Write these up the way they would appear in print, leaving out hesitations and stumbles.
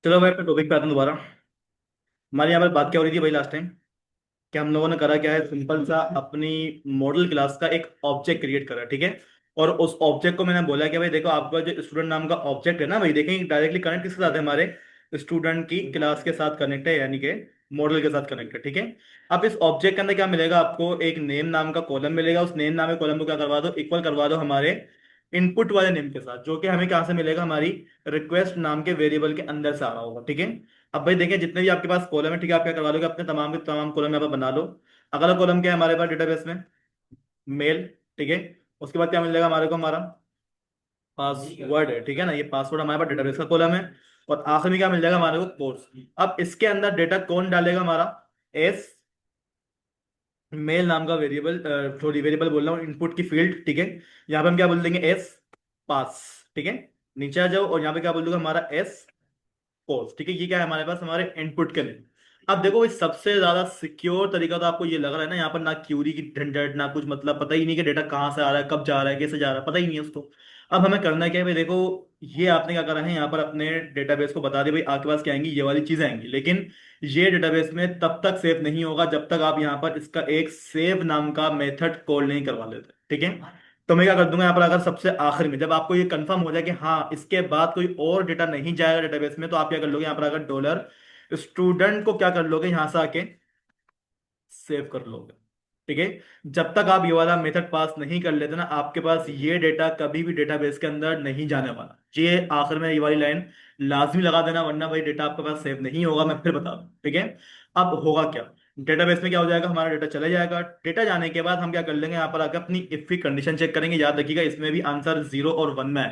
चलो मैं अपने टॉपिक पे आता हूँ दोबारा। हमारे यहाँ पर बात क्या हो रही थी भाई लास्ट टाइम कि हम लोगों ने करा क्या है, सिंपल सा अपनी मॉडल क्लास का एक ऑब्जेक्ट क्रिएट करा, ठीक है। और उस ऑब्जेक्ट को मैंने बोला कि भाई देखो, आपका जो स्टूडेंट नाम का ऑब्जेक्ट है ना भाई, देखेंगे डायरेक्टली कनेक्ट किसके साथ है, हमारे स्टूडेंट की क्लास के साथ कनेक्ट है, यानी कि मॉडल के साथ कनेक्ट है, ठीक है। अब इस ऑब्जेक्ट के अंदर क्या मिलेगा आपको, एक नेम नाम का कॉलम मिलेगा। उस नेम नाम के कॉलम को क्या करवा दो, इक्वल करवा दो हमारे इनपुट वाले नेम के साथ, जो कि हमें कहाँ से मिलेगा, हमारी रिक्वेस्ट नाम के वेरिएबल के अंदर से आ रहा होगा, ठीक है। अब भाई देखिए, जितने भी आपके पास कॉलम है, ठीक है, आप क्या करवा लोगे, अपने तमाम के तमाम कॉलम यहाँ पर बना लो। अगला कॉलम क्या है हमारे पास डेटाबेस में, मेल, ठीक है। उसके बाद क्या मिल जाएगा हमारे को, हमारा पासवर्ड है, ठीक है ना, ये पासवर्ड हमारे पास डेटाबेस का कॉलम है। और आखिर में क्या मिल जाएगा हमारे को, कोर्स। अब इसके अंदर डेटा कौन डालेगा, हमारा एस मेल नाम का वेरिएबल, सॉरी वेरिएबल बोल रहा हूँ, इनपुट की फील्ड, ठीक है। यहाँ पे हम क्या बोल देंगे, एस पास, ठीक है। नीचे आ जाओ और यहाँ पे क्या बोल दूंगा, हमारा एस पोस्ट, ठीक है। ये क्या है हमारे पास, हमारे इनपुट के लिए। अब देखो भाई, सबसे ज्यादा सिक्योर तरीका तो आपको ये लग रहा है ना, यहाँ पर ना क्यूरी की झंझट ना कुछ, मतलब पता ही नहीं कि डेटा कहाँ से आ रहा है, कब जा रहा है, कैसे जा रहा है, पता ही नहीं है उसको। अब हमें करना क्या है भाई, देखो ये आपने क्या करा है, यहाँ पर अपने डेटाबेस को बता दे भाई आपके पास क्या आएंगी, ये वाली चीजें आएंगी, लेकिन ये डेटाबेस में तब तक सेव नहीं होगा जब तक आप यहाँ पर इसका एक सेव नाम का मेथड कॉल नहीं करवा लेते, ठीक है। तो मैं क्या कर दूंगा यहाँ पर, अगर सबसे आखिर में जब आपको ये कंफर्म हो जाए कि हाँ इसके बाद कोई और डेटा नहीं जाएगा डेटाबेस में, तो आप क्या कर लोगे यहाँ पर, अगर डॉलर स्टूडेंट को क्या कर लोगे, यहां से आके सेव कर लोगे, ठीक है। जब तक आप ये वाला मेथड पास नहीं कर लेते ना, आपके पास ये डेटा कभी भी डेटाबेस के अंदर नहीं जाने वाला। ये आखिर में ये वाली लाइन लाजमी लगा देना, वरना भाई डेटा आपके पास सेव नहीं होगा, मैं फिर बता दूं, ठीक है। अब होगा क्या, डेटाबेस में क्या हो जाएगा, हमारा डेटा चला जाएगा। डेटा जाने के बाद हम क्या कर लेंगे, यहाँ पर आकर अपनी इफ की कंडीशन चेक करेंगे। याद रखिएगा, इसमें भी आंसर 0 और 1 में है।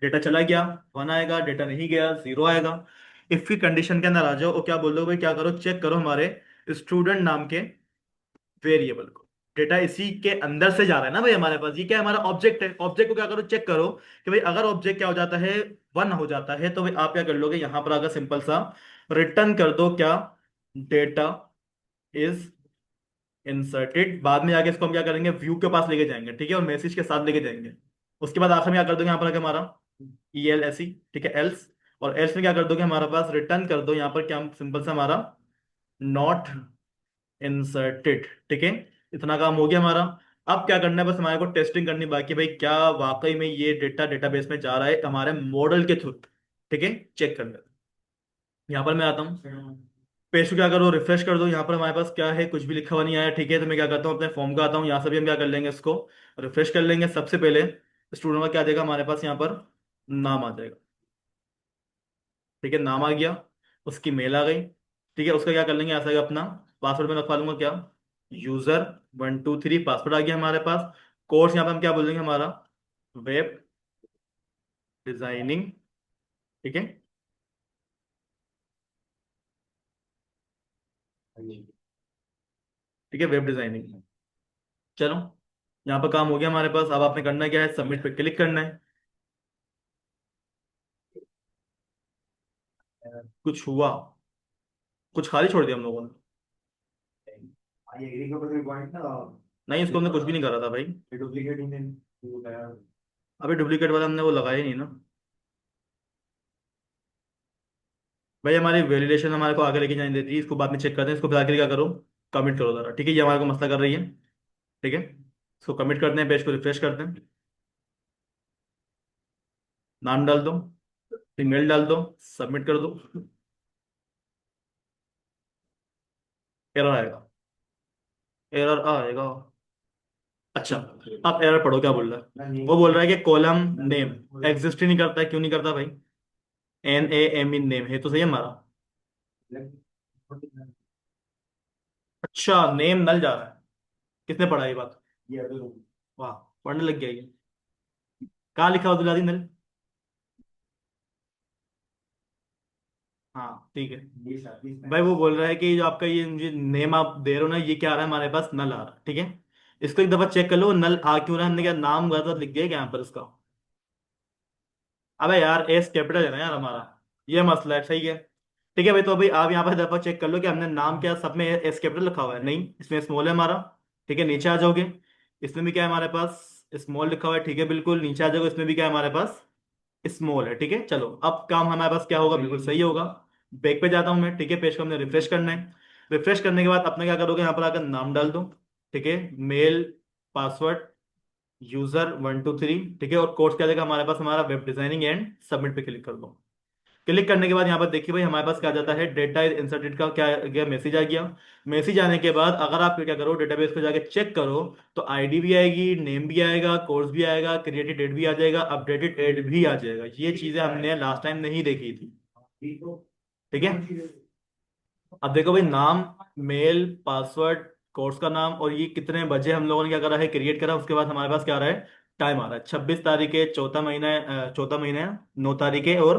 डेटा चला गया 1 आएगा, डेटा नहीं गया 0 आएगा। इफ की कंडीशन के अंदर आ जाओ और क्या बोल दो भाई, क्या करो, चेक करो हमारे स्टूडेंट नाम के वेरिएबल को। डेटा इसी के अंदर से जा रहा है ना भाई, हमारे पास ये क्या है, हमारा ऑब्जेक्ट है। ऑब्जेक्ट को क्या करो, चेक करो कि भाई अगर ऑब्जेक्ट क्या हो जाता है, 1 हो जाता है, तो भाई आप क्या कर लोगे, यहां पर आकर सिंपल सा रिटर्न कर दो क्या, डेटा इज इंसर्टेड। बाद में जाके इसको हम क्या करेंगे, व्यू के पास लेके जाएंगे, ठीक है, और मैसेज के साथ लेके जाएंगे। उसके बाद आखिर में क्या कर दोगे, यहाँ पर आके हमारा ई एल एस ई, ठीक है, एल्स। और एल्स में क्या कर दोगे, हमारे पास रिटर्न कर दो यहाँ पर क्या, सिंपल सा हमारा नॉट इंसर्टेड, ठीक है। इतना काम हो गया हमारा। अब क्या करना है, बस हमारे को टेस्टिंग करनी बाकी है भाई, क्या वाकई में ये डेटा डेटाबेस में जा रहा है हमारे मॉडल के थ्रू, ठीक है। चेक कर लेते हैं। यहाँ पर मैं आता हूँ, पेज को क्या करो, रिफ्रेश कर दो। यहाँ पर हमारे पास क्या है, कुछ भी लिखा हुआ नहीं आया, ठीक है। तो मैं क्या करता हूँ, अपने फॉर्म का आता हूँ, यहाँ से भी हम क्या कर लेंगे, इसको रिफ्रेश कर लेंगे। सबसे पहले स्टूडेंट का क्या देगा हमारे पास, यहाँ पर नाम आ जाएगा, ठीक है, नाम आ गया। उसकी मेल आ गई, ठीक है। उसका क्या कर लेंगे, ऐसा अपना पासवर्ड में रखवा लूंगा क्या, यूजर 1 2 3, पासवर्ड आ गया हमारे पास। कोर्स यहाँ पे हम क्या बोल देंगे, हमारा वेब डिजाइनिंग, ठीक है। ठीक है, वेब डिजाइनिंग। चलो, यहाँ पर काम हो गया हमारे पास। अब आपने करना क्या है, सबमिट पे क्लिक करना है। कुछ हुआ, कुछ खाली छोड़ दिया हम लोगों ने। नहीं, इसको हमने कुछ भी नहीं करा था भाई। अभी डुप्लीकेट वाला हमने वो लगाया ही नहीं ना भाई। हमारी वैलिडेशन हमारे को आगे लेके जाने देती है, इसको बाद में चेक करते हैं। इसको फिर आगे क्या करो, कमिट करो जरा, ठीक है। ये हमारे को मसला कर रही है, ठीक है। इसको कमिट करते हैं, पेज को रिफ्रेश करते हैं। नाम डाल दो, ईमेल डाल दो, सबमिट कर दो। एरर आएगा, एरर आएगा। अच्छा, आप एरर पढ़ो, क्या बोल रहा है, वो बोल रहा है कि कॉलम नेम एग्जिस्ट ही नहीं करता है। क्यों नहीं करता भाई, N A M in name है तो सही है हमारा। अच्छा, नेम नल जा रहा है, किसने पढ़ा ये बात, वाह, पढ़ने लग गया ये। कहाँ लिखा हुआ दुलारी नल, हाँ ठीक है। भाई वो बोल रहा है कि जो आपका ये मुझे नेम आप दे रहे हो ना, ये क्या आ रहा है हमारे पास, नल आ रहा है, ठीक है। इसको एक दफा चेक कर लो, नल आ क्यों रहा है, हमने क्या नाम गलत लिख दिया क्या यहाँ पर इसका। अबे यार, एस कैपिटल है ना यार हमारा, ये मसला है, सही है। ठीक है भाई, तो अभी आप यहाँ पर दफा चेक कर लो कि हमने नाम क्या सब में एस कैपिटल लिखा हुआ है, नहीं, इसमें स्मॉल है हमारा। ठीक है, नीचे आ जाओगे, इसमें भी क्या है हमारे पास, स्मॉल लिखा हुआ है, ठीक है, बिल्कुल नीचे आ जाओगे, इसमें भी क्या है हमारे पास, स्मॉल है, ठीक है। चलो अब काम हमारे पास क्या होगा, बिल्कुल सही होगा। बैक पे जाता हूं मैं, ठीक है। पेज को हमने रिफ्रेश करना है। रिफ्रेश करने के बाद अपने क्या करोगे, यहाँ पर आकर नाम डाल दो, ठीक है। मेल, पासवर्ड, यूजर 1 2 3, ठीक है। और कोर्स क्या देगा हमारे पास, हमारा वेब डिजाइनिंग एंड सबमिट पे क्लिक कर दो। क्लिक करने के बाद यहाँ पर देखिए भाई हमारे पास क्या आ जाता है, डेटा इज इंसर्टेड का क्या आ गया, मैसेज आ गया। मैसेज आने के बाद अगर आप क्या करो, डेटाबेस पे जाके चेक करो, तो आईडी भी आएगी, नेम भी आएगा, कोर्स भी आएगा, क्रिएटेड डेट भी आ जाएगा, अपडेटेड डेट भी आ जाएगा। ये चीजें हमने लास्ट टाइम नहीं देखी थी, ठीक है। अब देखो भाई, नाम, मेल, पासवर्ड, कोर्स का नाम, और ये कितने बजे हम लोगों ने क्या करा है, क्रिएट करा। उसके बाद हमारे पास क्या आ रहा है, टाइम आ रहा है 26 तारीख है, चौथा महीना है, चौथा महीना है, 9 तारीख है, और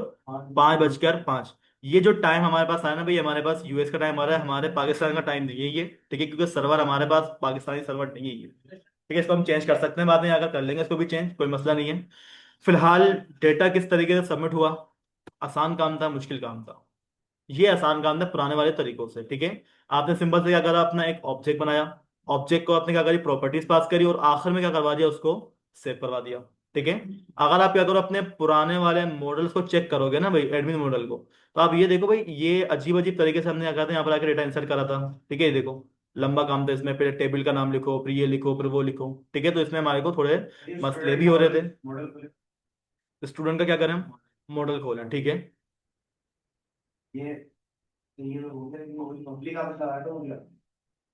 5:05। ये जो टाइम हमारे पास आया ना भाई, हमारे पास यूएस का टाइम आ रहा है, हमारे पाकिस्तान का टाइम नहीं है ये, ठीक है। क्योंकि सर्वर हमारे पास पाकिस्तानी सर्वर नहीं है ये, ठीक है। इसको हम चेंज कर सकते हैं, बाद में आकर कर लेंगे इसको भी चेंज, कोई मसला नहीं है। फिलहाल डेटा किस तरीके से सबमिट हुआ, आसान काम था, मुश्किल काम था। ये आसान काम था पुराने वाले तरीकों से, ठीक है। आपने सिंपल से क्या करा, अपना एक ऑब्जेक्ट बनाया, ऑब्जेक्ट को आपने क्या करी, प्रॉपर्टीज पास करी, और आखिर में क्या करवा दिया, उसको सेव करवा दिया, ठीक है। अगर आप क्या करो, अपने पुराने वाले मॉडल्स को चेक करोगे ना भाई, एडमिन मॉडल को, तो आप ये देखो भाई, ये अजीब अजीब तरीके से हमने क्या करा था, यहाँ पर आकर डेटा इंसर्ट करा था, ठीक है। ये देखो, लंबा काम था इसमें, पहले टेबल का नाम लिखो, फिर ये लिखो, फिर वो लिखो, ठीक है। तो इसमें हमारे को थोड़े मसले भी हो रहे थे। स्टूडेंट का क्या करें, मॉडल खोलें, ठीक है।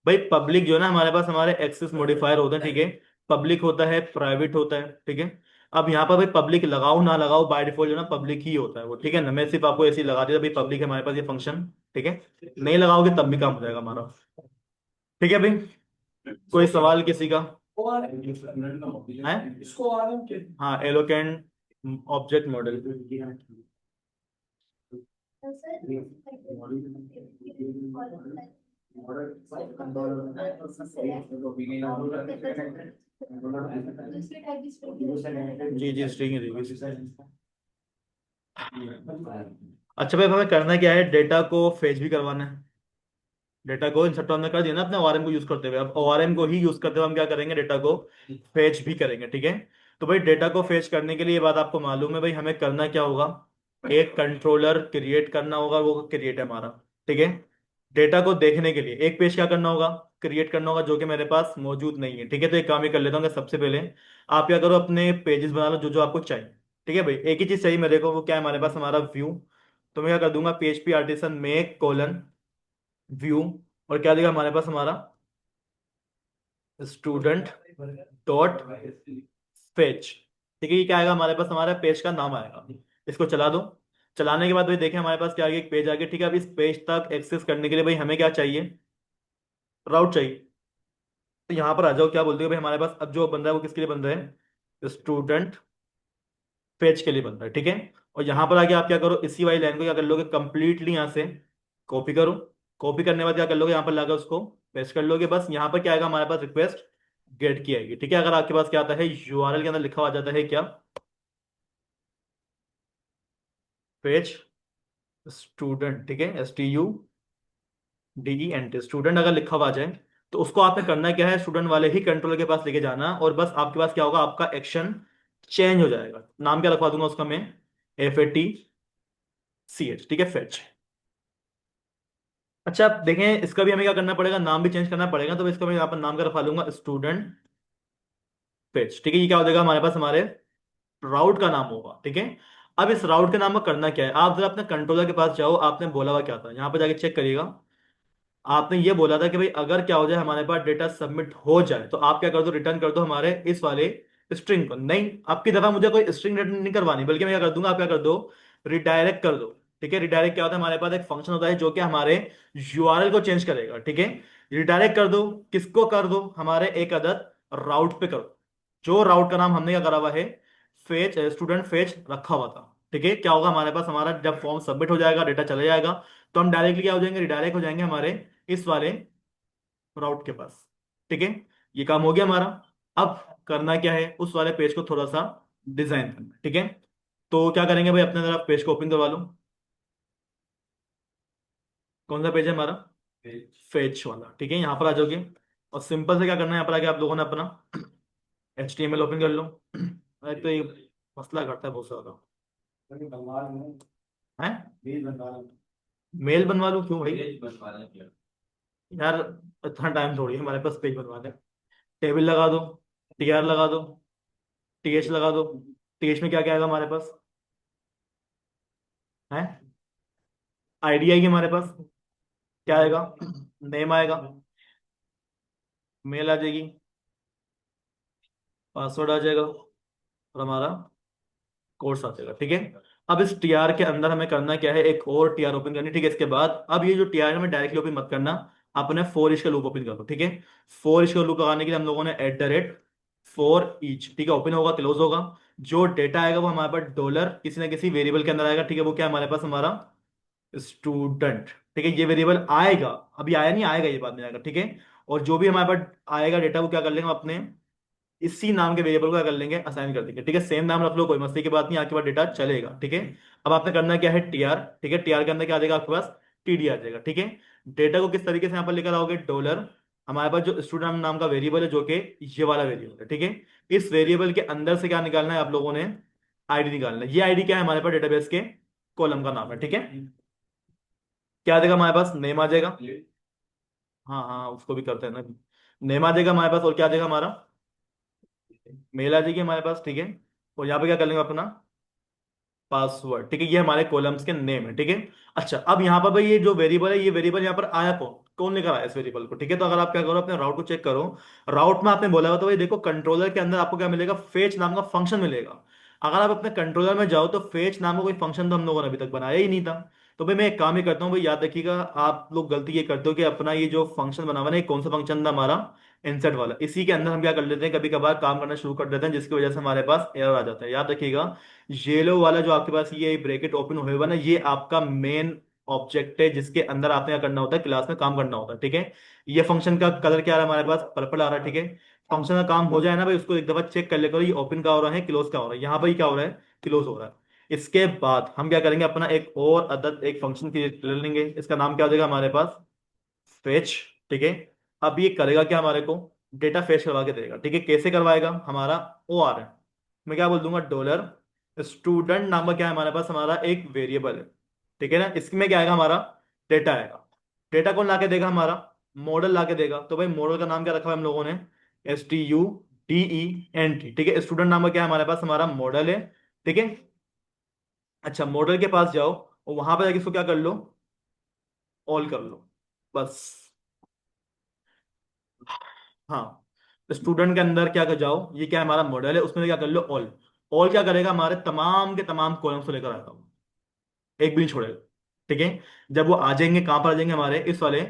भाई पब्लिक जो है ना हमारे पास, हमारे एक्सेस मॉडिफायर होते हैं, ठीक है। पब्लिक होता है, प्राइवेट होता है, ठीक है। अब यहाँ पर भाई पब्लिक लगाओ ना लगाओ, बाय डिफॉल्ट जो ना पब्लिक ही होता है वो, ठीक है ना। मैं सिर्फ आपको ऐसे ही लगा दिया भाई, पब्लिक है हमारे पास ये फंक्शन, ठीक है। नहीं लगाओगे तब भी काम हो जाएगा हमारा, ठीक है भाई। कोई सवाल किसी का है? हाँ, एलोकेंट ऑब्जेक्ट मॉडल। जी जी, स्ट्रिंग ही रहेगी। अच्छा भाई, हमें करना क्या है, डेटा को फेच भी करवाना है। डेटा को इंसर्ट हमने कर दिया ना अपने ओआरएम को यूज करते हुए, अब ओआरएम को ही यूज करते हुए हम क्या करेंगे, डेटा को फेच भी करेंगे, ठीक है। तो भाई डेटा को फेच करने के लिए, ये बात आपको मालूम है भाई, हमें करना क्या होगा, एक कंट्रोलर क्रिएट करना होगा, वो क्रिएट है हमारा, ठीक है। डेटा को देखने के लिए एक पेज क्या करना होगा, क्रिएट करना होगा, जो कि मेरे पास मौजूद नहीं है, ठीक है। तो एक काम ही कर लेता हूँ कि सबसे पहले आप क्या करो, अपने पेजेस बना लो जो जो आपको चाहिए, ठीक है भाई। एक ही चीज चाहिए मेरे को, वो क्या है, हमारे पास हमारा व्यू। तो मैं क्या कर दूंगा, PHP artisan make colon view, और क्या देगा हमारे पास, हमारा स्टूडेंट डॉट पेज, ठीक है। ये क्या आएगा हमारे पास, हमारा पेज का नाम आएगा। इसको चला दो। चलाने के बाद भाई देखें हमारे पास क्या आगे, एक पेज आ गया, ठीक है। अब इस पेज तक एक्सेस करने के लिए भाई हमें क्या चाहिए, राउट चाहिए। तो यहाँ पर आ जाओ, क्या बोलते हो भाई, हमारे पास अब जो बन रहा है वो किसके लिए बन रहा है, स्टूडेंट पेज के लिए बन रहा है, ठीक है। और यहाँ पर आके आप क्या करो, इसी वाली लाइन को क्या कर लोगे, कंप्लीटली यहाँ से कॉपी करो। कॉपी करने के बाद क्या कर लोगे, यहाँ पर लाकर उसको पेस्ट कर लोगे। बस यहाँ पर क्या आएगा हमारे पास, रिक्वेस्ट गेट की आएगी, ठीक है। अगर आपके पास क्या आता है, यूआरएल के अंदर लिखा हुआ जाता है क्या, पेज स्टूडेंट, ठीक है। STUDENT, स्टूडेंट अगर लिखा हुआ आ जाए, तो उसको आपने करना क्या है, स्टूडेंट वाले ही कंट्रोलर के पास लेके जाना, और बस आपके पास क्या होगा, आपका एक्शन चेंज हो जाएगा। नाम क्या रखवा दूंगा उसका मैं, FATCH, ठीक है, फेच। अच्छा आप देखें, इसका भी हमें क्या करना पड़ेगा, नाम भी चेंज करना पड़ेगा। तो इसका मैं यहाँ पर नाम क्या रखवा लूंगा, स्टूडेंट पेज, ठीक है। ये क्या हो जाएगा हमारे पास, हमारे राउट का नाम होगा, ठीक है। अब इस राउट के नाम का करना क्या है, आप जरा अपने कंट्रोलर के पास जाओ, आपने बोला हुआ क्या था, यहाँ पर जाके चेक करिएगा। आपने ये बोला था कि भाई अगर क्या हो जाए, हमारे पास डेटा सबमिट हो जाए, तो आप क्या कर दो, रिटर्न कर दो हमारे इस वाले स्ट्रिंग को। नहीं, आपकी तरह मुझे कोई स्ट्रिंग रिटर्न नहीं करवानी, बल्कि मैं क्या कर दूंगा, आप क्या कर दो, रिडायरेक्ट कर दो, ठीक है। रिडायरेक्ट क्या होता है, हमारे पास एक फंक्शन होता है जो कि हमारे यूआरएल को चेंज करेगा, ठीक है। रिडायरेक्ट कर दो, किसको कर दो, हमारे एक अदद राउट पे करो, जो राउट का नाम हमने क्या करा हुआ है, फेच स्टूडेंट फेच रखा हुआ था, ठीक है। क्या होगा हमारे पास, हमारा जब फॉर्म सबमिट हो जाएगा, डेटा चले जाएगा, तो हम डायरेक्टली क्या हो जाएंगे, रिडायरेक्ट हो जाएंगे हमारे इस वाले राउट के पास, ठीक है। ये काम हो गया हमारा। अब करना क्या है, उस वाले पेज को थोड़ा सा डिजाइन करना, ठीक है। तो क्या करेंगे भाई, अपने जरा पेज को ओपन करवा लो। कौन सा पेज है हमारा, फेच वाला, ठीक है। यहाँ पर आ जाओगे, और सिंपल से क्या करना है, यहाँ पर आके आप लोगों ने अपना HTML ओपन कर लो। अरे तो ये मसला करता है बहुत सारा। है। मेल बनवा लूँ क्यों भाई? यार इतना टाइम थोड़ी है हमारे पास पेज बनवाने। टेबल लगा दो, टीआर लगा दो, टीएच लगा दो। टीएच में क्या क्या आएगा हमारे पास? है। आईडी आएगी हमारे पास। क्या आएगा? नेम आएगा। मेल आ जाएगी। पासवर्ड आ जाएगा और हमारा कोर्स आ जाएगा। ठीक है। अब इस टीआर के अंदर हमें करना क्या है, एक और टीआर ओपन करनी है। ठीक है। इसके बाद अब ये जो टीआर है हमें डायरेक्टली ओपन मत करना, अपने फोर इच का लूप ओपन कर दो। ठीक है। फोर इच का लूप लगाने के लिए हम लोगों ने at the rate for each, ठीक है, ओपन होगा क्लोज होगा। जो डेटा आएगा वो हमारे पास डॉलर किसी ना किसी वेरिएबल के अंदर आएगा। ठीक है। वो क्या हमारे पास हमारा स्टूडेंट। ठीक है। ये वेरिएबल आएगा, अभी आया नहीं, आएगा, ये बाद में आएगा। ठीक है। और जो भी हमारे पास आएगा डेटा वो क्या कर लेंगे हम अपने इसी नाम के वेरिएबल को क्या कर लेंगे, असाइन कर देंगे। ठीक है। सेम नाम रख लो, कोई मस्ती की बात नहीं, आपके पास डेटा चलेगा। ठीक है। अब आपने करना क्या है, टीआर। ठीक है। टीआर के अंदर क्या आ जाएगा आपके पास, टीडी आ जाएगा। ठीक है। डेटा को किस तरीके से यहाँ पर लेकर आओगे, डॉलर हमारे पास जो स्टूडेंट नाम का वेरिएबल है जो कि ये वाला वेरिएबल है। ठीक है। इस वेरिएबल के अंदर से क्या निकालना है आप लोगों ने, आईडी निकालना है। ये आईडी क्या है हमारे पास डेटाबेस के कॉलम का नाम है। ठीक है। क्या आ जाएगा हमारे पास, नेम आ जाएगा। हाँ हाँ, उसको भी करते हैं ना। नेम आ जाएगा हमारे पास, और क्या आ जाएगा हमारा, मेल आ जाएगी हमारे पास। ठीक है। और यहाँ पे क्या कर लेंगे अपना पासवर्ड। ठीक है। ये हमारे कॉलम्स के नेम है। ठीक है। अच्छा, अब यहाँ पर भाई ये जो वेरिएबल है, ये वेरिएबल यहाँ पर आया कौन, कौन लेकर आया इस वेरिएबल को। ठीक है। तो अगर आप क्या करो, अपने राउट को चेक करो। राउट में आपने बोला हुआ तो भाई देखो, कंट्रोलर के अंदर आपको क्या मिलेगा, फेच नाम का फंक्शन मिलेगा। अगर आप अपने कंट्रोलर में जाओ तो फेच नाम का कोई फंक्शन तो हम लोगों ने अभी तक बनाया ही नहीं था। तो भाई मैं एक काम ही करता हूँ भाई, याद रखिएगा आप लोग गलती ये करते हो कि अपना ये जो फंक्शन बना हुआ है ना, ये कौन सा फंक्शन था हमारा, इंसर्ट वाला, इसी के अंदर हम क्या कर लेते हैं, कभी कभार काम करना शुरू कर देते हैं, जिसकी वजह से हमारे पास एरर आ जाता है। याद रखिएगा, येलो वाला जो आपके पास ये ब्रैकेट ओपन हुए हुआ ना, ये आपका मेन ऑब्जेक्ट है, जिसके अंदर आपने क्या करना होता है, क्लास में काम करना होता है। ठीक है। ये फंक्शन का कलर क्या आ रहा है हमारे पास, पर्पल आ रहा है। ठीक है। फंक्शन का काम हो जाए ना भाई, उसको एक दफा चेक कर ले करो, ये ओपन का हो रहा है, क्लोज का हो रहा है। यहाँ पर क्या हो रहा है, क्लोज हो रहा है। इसके बाद हम क्या करेंगे, अपना एक और अदद एक फंक्शन क्रिएट कर लेंगे। इसका नाम क्या हो जाएगा हमारे पास, फेच। ठीक है। अब ये करेगा क्या, हमारे को डेटा फेच करवा के देगा। ठीक है। कैसे करवाएगा, हमारा ओ आर है, मैं क्या बोल दूंगा, डॉलर स्टूडेंट नाम का क्या है हमारे पास, हमारा एक वेरिएबल है। ठीक है ना। इसमें क्या आएगा हमारा, डेटा आएगा। डेटा कौन ला के देगा, हमारा मॉडल ला के देगा। तो भाई मॉडल का नाम क्या रखा है हम लोगों ने, STUDENT। ठीक है। स्टूडेंट नाम का क्या है हमारे पास, हमारा मॉडल है। ठीक है। अच्छा, मॉडल के पास जाओ और वहां पर जाके इसको क्या कर लो, ऑल कर लो, बस। हाँ, स्टूडेंट के अंदर क्या कर जाओ, ये क्या है हमारा मॉडल है, उसमें क्या कर लो, ऑल। ऑल क्या करेगा, हमारे तमाम के तमाम कॉलम्स को लेकर आएगा, एक भी नहीं छोड़ेगा। ठीक है। जब वो आ जाएंगे, कहां पर आ जाएंगे, हमारे इस वाले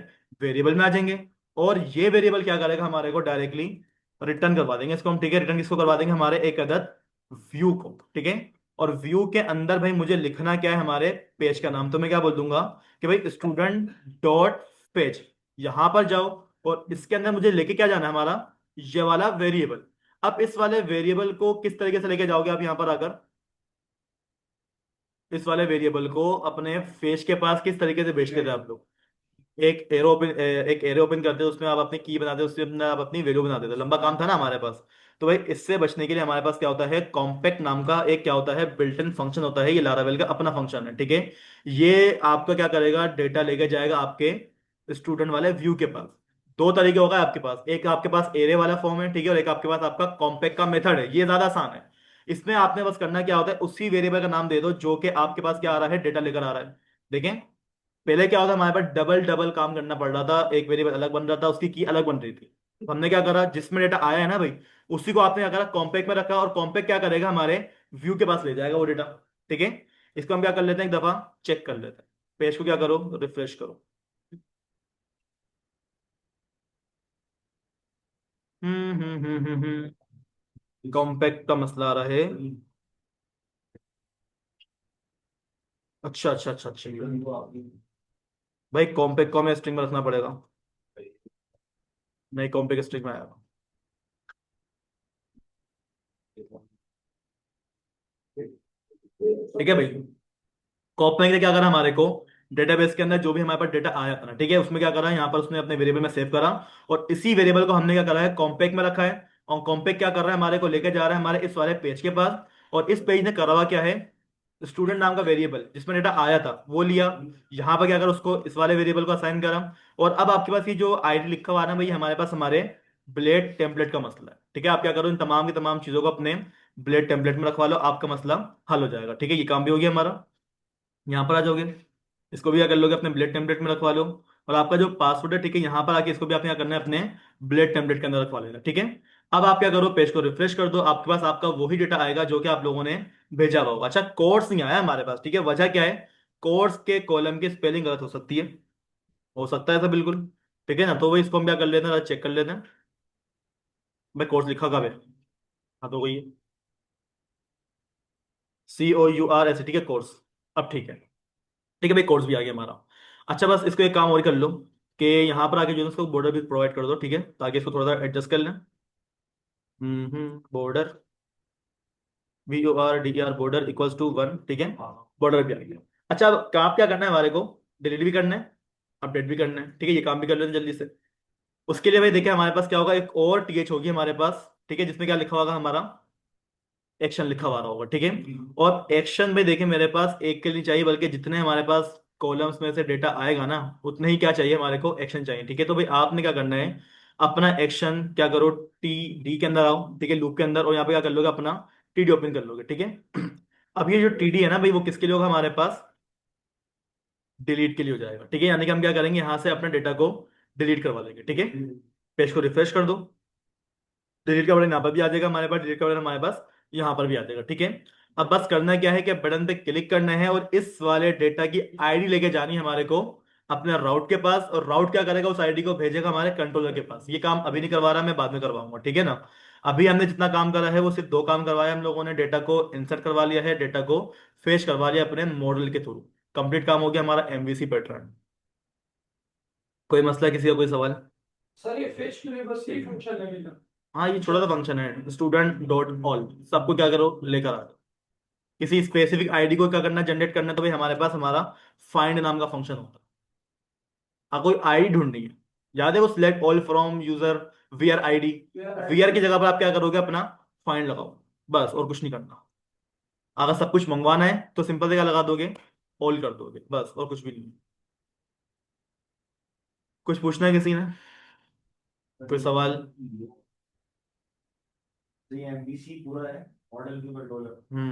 वेरिएबल में आ जाएंगे। और ये वेरिएबल क्या करेगा, हमारे को डायरेक्टली रिटर्न करवा देंगे इसको हम। ठीक है। रिटर्न किसको करवा देंगे, हमारे एक अदद व्यू को। ठीक है। और व्यू के अंदर भाई मुझे लिखना क्या है, हमारे पेज का नाम। तो मैं क्या बोल दूंगा कि भाई स्टूडेंट डॉट पेज, यहां पर जाओ और इसके अंदर मुझे लेके क्या जाना है, हमारा ये वाला वेरिएबल। अब इस वाले वेरिएबल को किस तरीके से लेके जाओगे आप, यहां पर आकर इस वाले वेरिएबल को अपने फेस के पास किस तरीके से भेजते थे आप लोग, एक एरो ओपन करते थे, उसमें आप अपनी की बनाते थे, उसमें आप अपनी वैल्यू बनाते थे, लंबा काम था ना हमारे पास। तो भाई इससे बचने के लिए हमारे पास क्या होता है, कॉम्पैक्ट नाम का एक क्या होता है, बिल्ट इन फंक्शन होता है। ये लारावेल का अपना फंक्शन है। ठीक है। ये आपका क्या करेगा, डेटा लेके जाएगा आपके स्टूडेंट वाले व्यू के पास। दो तरीके होगा आपके पास, एक आपके पास एरे वाला फॉर्म है। ठीक है। और एक आपके पास आपका कॉम्पैक्ट का मेथड है, ये ज्यादा आसान है। इसमें आपने बस करना क्या होता है, उसी वेरिएबल का नाम दे दो जो कि आपके पास क्या आ रहा है, डेटा लेकर आ रहा है। देखें, पहले क्या होता हमारे पास, डबल डबल काम करना पड़ रहा था, एक वेरिएबल अलग बन रहा था, उसकी की अलग बन रही थी। तो हमने क्या करा, जिसमें डेटा आया है ना भाई, उसी को आपने क्या करा, कॉम्पैक्ट में रखा, और कॉम्पैक्ट क्या करेगा, हमारे व्यू के पास ले जाएगा वो डेटा। ठीक है। इसको हम क्या कर लेते हैं, एक दफा चेक कर लेते हैं। पेज को क्या करो, रिफ्रेश करो। कॉम्पैक्ट का मसला आ रहा है। अच्छा अच्छा अच्छा अच्छा, भाई कॉम्पैक्ट को हमें स्ट्रिंग में रखना पड़ेगा। नहीं, कॉम्पैक्ट स्ट्रिंग में आएगा। ठीक है भाई। कॉपमैक ने क्या करा, हमारे को डेटाबेस के अंदर जो भी हमारे पास डेटा आया था ना, ठीक है, उसमें क्या करा, यहाँ पर उसने अपने वेरिएबल में सेव करा। और इसी वेरिएबल को हमने क्या करा है, कॉम्पैक्ट में रखा है। और कॉम्पैक्ट क्या कर रहा है, हमारे को लेकर जा रहा है हमारे इस वाले पेज के पास। और इस पेज ने करा हुआ क्या है, स्टूडेंट नाम का वेरिएबल जिसमें डेटा आया था वो लिया, यहाँ पर क्या करा, उसको इस वाले वेरिएबल को असाइन करा। और अब आपके पास ये जो आईडी लिखा हुआ है ना भाई, हमारे पास हमारे ब्लेड टेम्पलेट का मसला है, ठीक है। आप क्या करो, इन तमाम की तमाम चीजों को अपने ब्लेड टेम्पलेट में रखवा लो, आपका मसला हल हो जाएगा, ठीक है। ये काम भी हो गया हमारा। यहाँ पर आ जाओगे, इसको भी क्या कर लोगे, अपने ब्लेड टेम्पलेट में रखवा लो। और आपका जो पासवर्ड है, ठीक है, यहाँ पर आके इसको भी आप क्या करना है, अपने ब्लेड टेम्पलेट के अंदर रखवा लेना, ठीक है। अब आप क्या करो, पेज को रिफ्रेश कर दो, आपके पास आपका वही डेटा आएगा जो कि आप लोगों ने भेजा हुआ होगा। अच्छा, कोर्स नहीं आया हमारे पास, ठीक है। वजह क्या है, कोर्स के कॉलम की स्पेलिंग गलत हो सकती है, हो सकता है ऐसा, बिल्कुल, ठीक है ना। तो वही इसको हम क्या कर लेते हैं, चेक कर लेते हैं। भाई कोर्स लिखा कब है, हाँ तो वही COURS, ठीक है, कोर्स। अब ठीक है, ठीक है भाई, कोर्स भी आ गया हमारा। अच्छा, बस इसको एक काम और कर लो कि यहाँ पर आके जो है उसको बॉर्डर भी प्रोवाइड कर दो, ठीक है, ताकि इसको थोड़ा सा एडजस्ट कर लें। Border, BORDER, border equals to 1, ठीक है, बॉर्डर भी आ गया। अच्छा, अब काम क्या करना है हमारे को, डिलीट भी करना है, अपडेट भी करना है, ठीक है। ये काम भी कर लेते हैं जल्दी से। उसके लिए भाई देखिए, हमारे पास क्या होगा, एक और TH होगी हमारे पास, ठीक है, जिसमें क्या लिखा होगा हमारा, एक्शन लिखा हुआ होगा, ठीक है। और एक्शन में देखें, मेरे पास एक के लिए चाहिए, बल्कि जितने हमारे पास कॉलम्स में से डेटा आएगा ना, उतने ही क्या चाहिए हमारे को, एक्शन चाहिए, ठीक है। तो भाई आपने क्या करना है, अपना एक्शन क्या करो, TD के अंदर आओ, ठीक है, लूप के अंदर, और यहाँ पे क्या कर लोगे, अपना TD ओपन कर लोगे, ठीक है। अब ये जो TD है ना भाई, वो किसके लिए होगा हमारे पास, डिलीट के लिए हो जाएगा, ठीक है। यानी कि हम क्या करेंगे, यहाँ से अपने डेटा को डिलीट करवा लेंगे, ठीक है। पेज को रिफ्रेश कर दो, डिलीट का बटन यहाँ पर भी आ जाएगा हमारे पास, डिलीट का बटन हमारे पास यहाँ पर भी आ जाएगा, ठीक है। अब बस करना क्या है कि बटन पे क्लिक करना है और इस वाले डेटा की आईडी लेके जानी है हमारे को अपने राउट के पास, और राउट क्या करेगा, उस आईडी को भेजेगा हमारे कंट्रोलर के पास। ये काम अभी नहीं करवा रहा, मैं बाद में करवाऊंगा, ठीक है ना। अभी हमने जितना काम करा है वो सिर्फ दो काम करवाया हम लोगों ने, डेटा को इंसर्ट करवा लिया है, डेटा को फेच करवा लिया अपने मॉडल के थ्रू। कंप्लीट काम हो गया हमारा MVC पैटर्न। कोई मसला, किसी का कोई सवाल। सर ये फेच के लिए बस यही फंक्शन है मेरा। हाँ, ये छोटा सा फंक्शन है, student.all, सबको क्या करो, लेकर आ दो। किसी स्पेसिफिक आईडी को क्या करना, जनरेट करना, तो भाई हमारे पास हमारा फाइंड नाम का फंक्शन होता है। हाँ, कोई आईडी ढूंढनी है, याद है वो select all from user VR ID, VR की जगह पर आप क्या करोगे, अपना फाइंड लगाओ, बस, और कुछ नहीं करना। अगर सब कुछ मंगवाना है तो सिंपल से क्या लगा दोगे, ऑल कर दोगे, बस, और कुछ भी नहीं। कुछ पूछना है किसी ने, कोई सवाल। तो ये MVC पूरा है, मॉडल के ऊपर डॉलर।